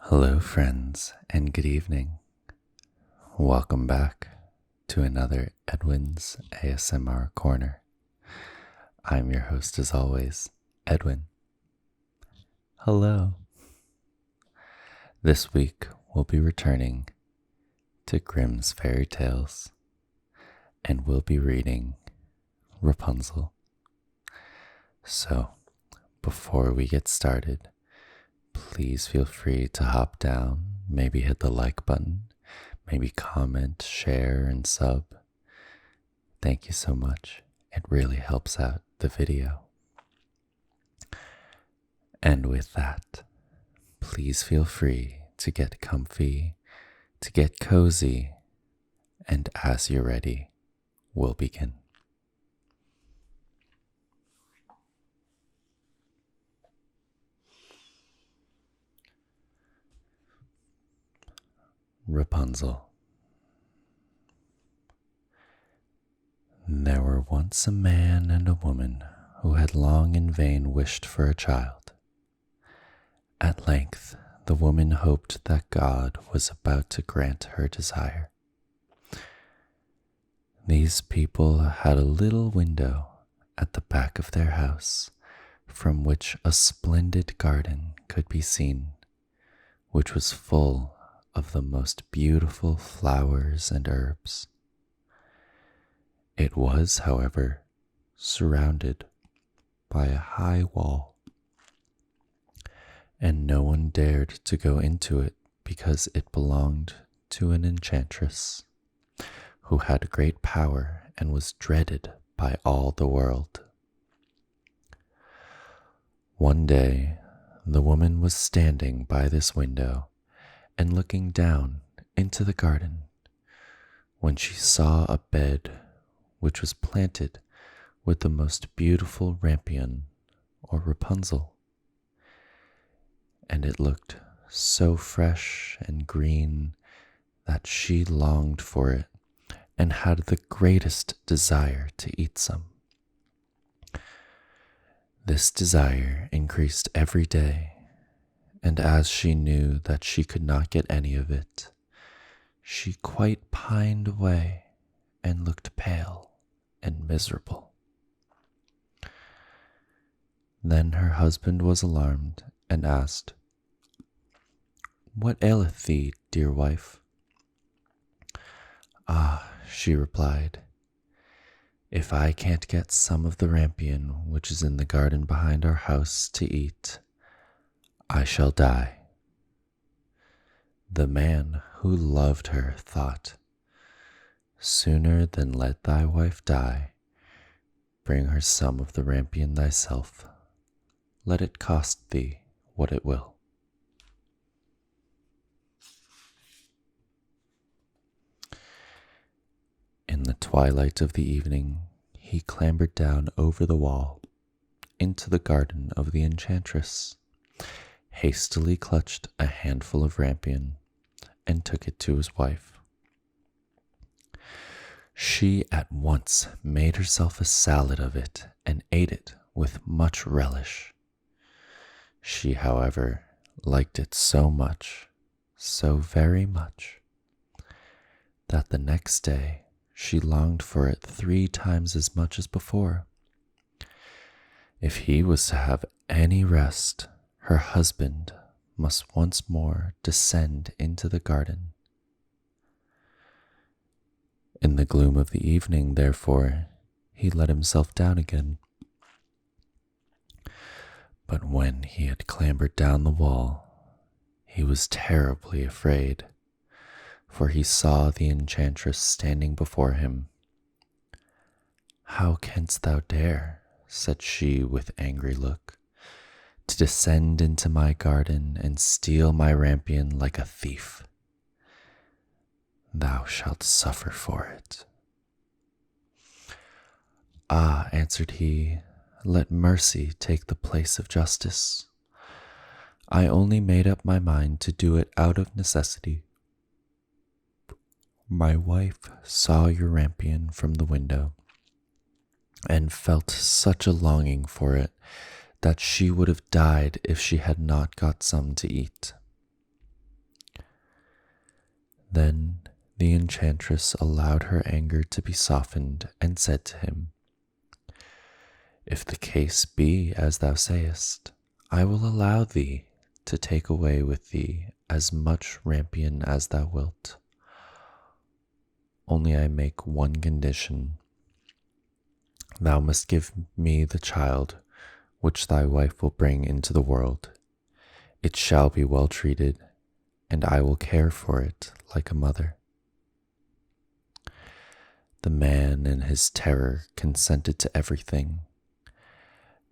Hello, friends, and good evening. Welcome back to another Edwin's ASMR Corner. I'm your host, as always, Edwin. Hello. This week, we'll be returning to Grimm's Fairy Tales, and we'll be reading Rapunzel. So, before we get started, please feel free to hop down, maybe hit the like button, maybe comment, share, and sub. Thank you so much. It really helps out the video. And with that, please feel free to get comfy, to get cozy, and as you're ready, we'll begin. Rapunzel. There were once a man and a woman who had long in vain wished for a child. At length, the woman hoped that God was about to grant her desire. These people had a little window at the back of their house from which a splendid garden could be seen, which was full of the most beautiful flowers and herbs. It was, however, surrounded by a high wall, and no one dared to go into it because it belonged to an enchantress who had great power and was dreaded by all the world. One day, the woman was standing by this window and looking down into the garden when she saw a bed which was planted with the most beautiful rampion or Rapunzel, and it looked so fresh and green that she longed for it and had the greatest desire to eat some. This desire increased every day, and as she knew that she could not get any of it, she quite pined away and looked pale and miserable. Then her husband was alarmed and asked, "What aileth thee, dear wife?" "Ah," she replied, "if I can't get some of the rampion which is in the garden behind our house to eat, I shall die." The man who loved her thought, "Sooner than let thy wife die, bring her some of the rampion thyself. Let it cost thee what it will." In the twilight of the evening, he clambered down over the wall into the garden of the enchantress, hastily clutched a handful of rampion, and took it to his wife. She at once made herself a salad of it and ate it with much relish. She, however, liked it so much, so very much, that the next day she longed for it 3 times as much as before. If he was to have any rest, her husband must once more descend into the garden. In the gloom of the evening, therefore, he let himself down again. But when he had clambered down the wall, he was terribly afraid, for he saw the enchantress standing before him. "How canst thou dare," said she with angry look, "to descend into my garden and steal my rampion like a thief? Thou shalt suffer for it." "Ah," answered he, "let mercy take the place of justice. I only made up my mind to do it out of necessity. My wife saw your rampion from the window and felt such a longing for it that she would have died if she had not got some to eat. Then the enchantress allowed her anger to be softened and said to him, "If the case be as thou sayest, I will allow thee to take away with thee as much rampion as thou wilt. Only I make one condition. Thou must give me the child which thy wife will bring into the world. It shall be well treated, and I will care for it like a mother." The man in his terror consented to everything,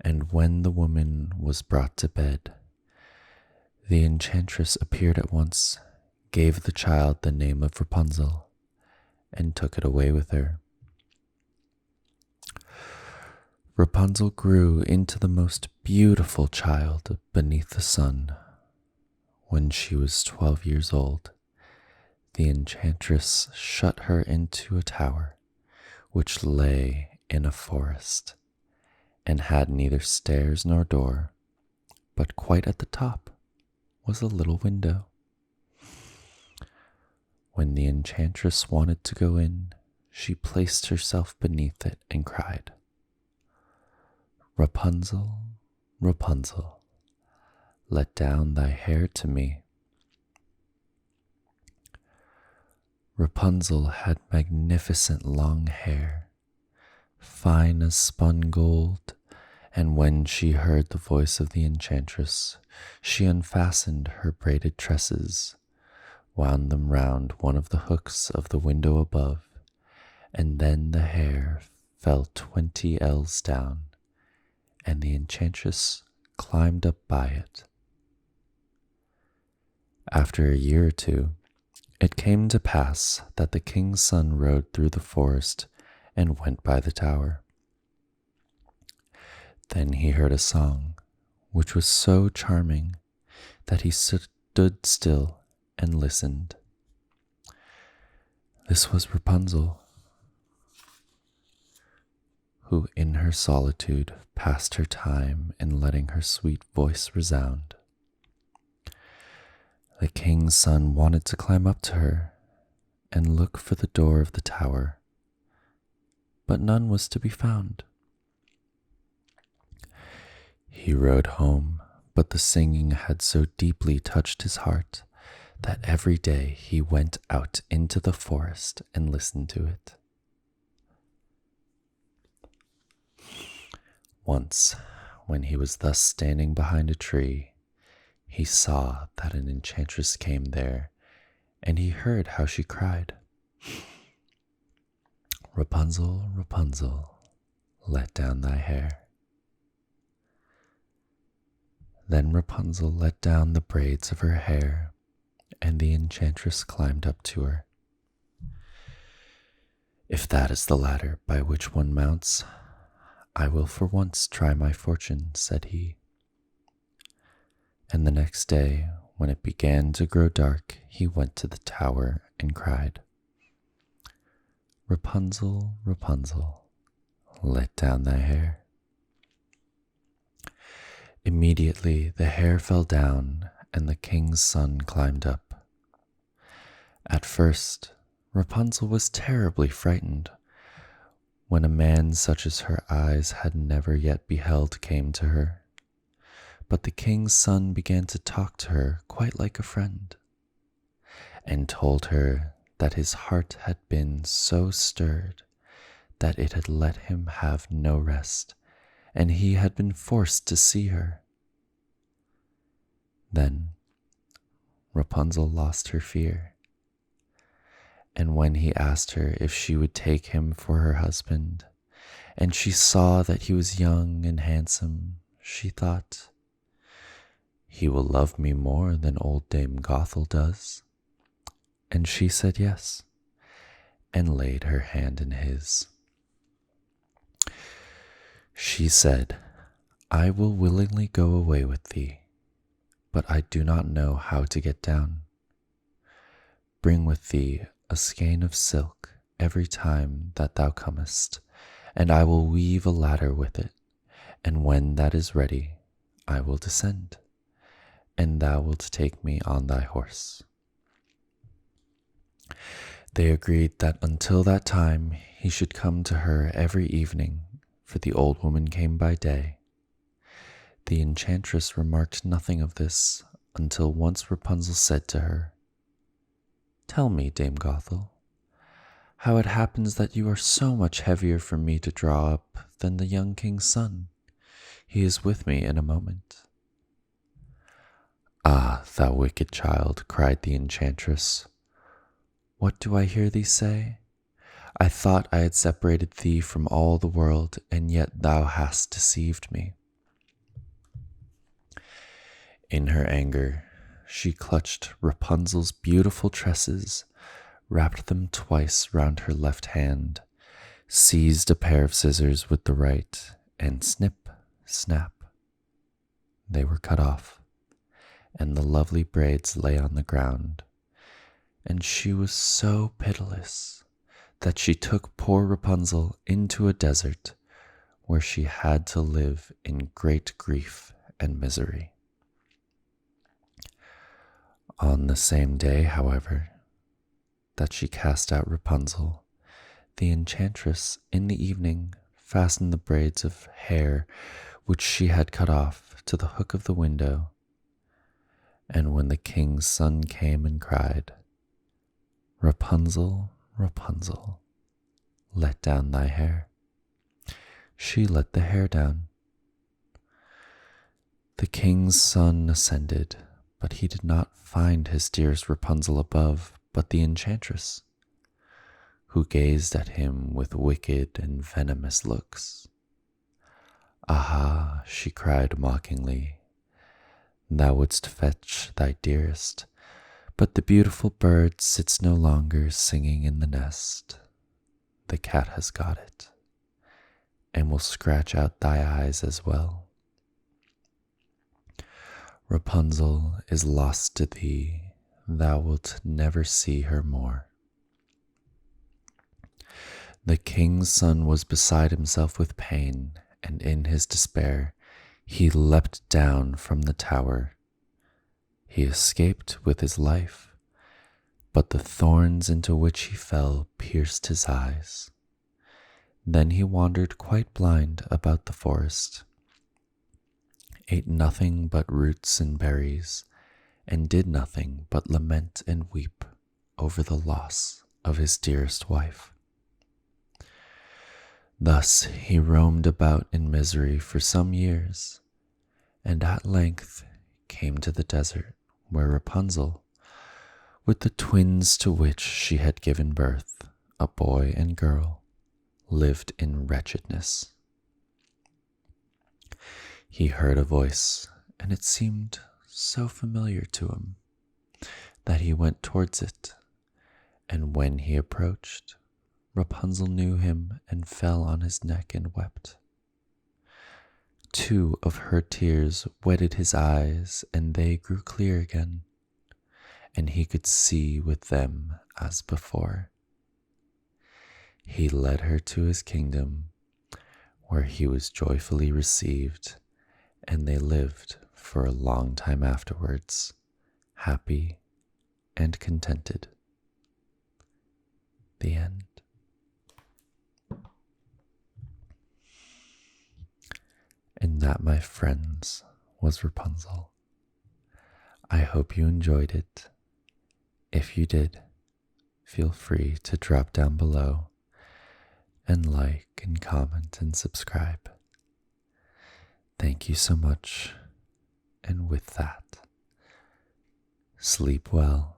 and when the woman was brought to bed, the enchantress appeared at once, gave the child the name of Rapunzel, and took it away with her. Rapunzel grew into the most beautiful child beneath the sun. When she was 12 years old, the enchantress shut her into a tower which lay in a forest and had neither stairs nor door, but quite at the top was a little window. When the enchantress wanted to go in, she placed herself beneath it and cried, "Rapunzel, Rapunzel, let down thy hair to me." Rapunzel had magnificent long hair, fine as spun gold, and when she heard the voice of the enchantress, she unfastened her braided tresses, wound them round one of the hooks of the window above, and then the hair fell 20 ells down, and the enchantress climbed up by it. After a year or two, it came to pass that the king's son rode through the forest and went by the tower. Then he heard a song, which was so charming that he stood still and listened. This was Rapunzel, who in her solitude passed her time in letting her sweet voice resound. The king's son wanted to climb up to her and look for the door of the tower, but none was to be found. He rode home, but the singing had so deeply touched his heart that every day he went out into the forest and listened to it. Once, when he was thus standing behind a tree, he saw that an enchantress came there, and he heard how she cried, "Rapunzel, Rapunzel, let down thy hair." Then Rapunzel let down the braids of her hair, and the enchantress climbed up to her. "If that is the ladder by which one mounts, I will for once try my fortune," said he. And the next day, when it began to grow dark, he went to the tower and cried, "Rapunzel, Rapunzel, let down thy hair." Immediately the hair fell down, and the king's son climbed up. At first, Rapunzel was terribly frightened when a man such as her eyes had never yet beheld came to her. But the king's son began to talk to her quite like a friend, and told her that his heart had been so stirred that it had let him have no rest, and he had been forced to see her. Then Rapunzel lost her fear, and when he asked her if she would take him for her husband, and she saw that he was young and handsome, she thought, "He will love me more than old Dame Gothel does." And she said yes, and laid her hand in his. She said, "I will willingly go away with thee, but I do not know how to get down. Bring with thee a skein of silk every time that thou comest, and I will weave a ladder with it, and when that is ready, I will descend, and thou wilt take me on thy horse." They agreed that until that time he should come to her every evening, for the old woman came by day. The enchantress remarked nothing of this until once Rapunzel said to her, "Tell me, Dame Gothel, how it happens that you are so much heavier for me to draw up than the young king's son. He is with me in a moment." "Ah, thou wicked child," cried the enchantress, "what do I hear thee say? I thought I had separated thee from all the world, and yet thou hast deceived me." In her anger, she clutched Rapunzel's beautiful tresses, wrapped them twice round her left hand, seized a pair of scissors with the right, and snip, snap, they were cut off, and the lovely braids lay on the ground. And she was so pitiless that she took poor Rapunzel into a desert where she had to live in great grief and misery. On the same day, however, that she cast out Rapunzel, the enchantress in the evening fastened the braids of hair which she had cut off to the hook of the window. And when the king's son came and cried, "Rapunzel, Rapunzel, let down thy hair," she let the hair down. The king's son ascended, but he did not find his dearest Rapunzel above, but the enchantress, who gazed at him with wicked and venomous looks. "Aha," she cried mockingly, "thou wouldst fetch thy dearest, but the beautiful bird sits no longer singing in the nest. The cat has got it, and will scratch out thy eyes as well. Rapunzel is lost to thee, thou wilt never see her more." The king's son was beside himself with pain, and in his despair he leapt down from the tower. He escaped with his life, but the thorns into which he fell pierced his eyes. Then he wandered quite blind about the forest, ate nothing but roots and berries, and did nothing but lament and weep over the loss of his dearest wife. Thus he roamed about in misery for some years, and at length came to the desert where Rapunzel, with the twins to which she had given birth, a boy and girl, lived in wretchedness. He heard a voice, and it seemed so familiar to him that he went towards it, and when he approached, Rapunzel knew him and fell on his neck and wept. 2 of her tears wetted his eyes, and they grew clear again, and he could see with them as before. He led her to his kingdom, where he was joyfully received, and they lived for a long time afterwards, happy and contented. The end. And that, my friends, was Rapunzel. I hope you enjoyed it. If you did, feel free to drop down below and like and comment and subscribe. Thank you so much. And with that, sleep well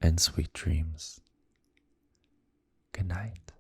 and sweet dreams. Good night.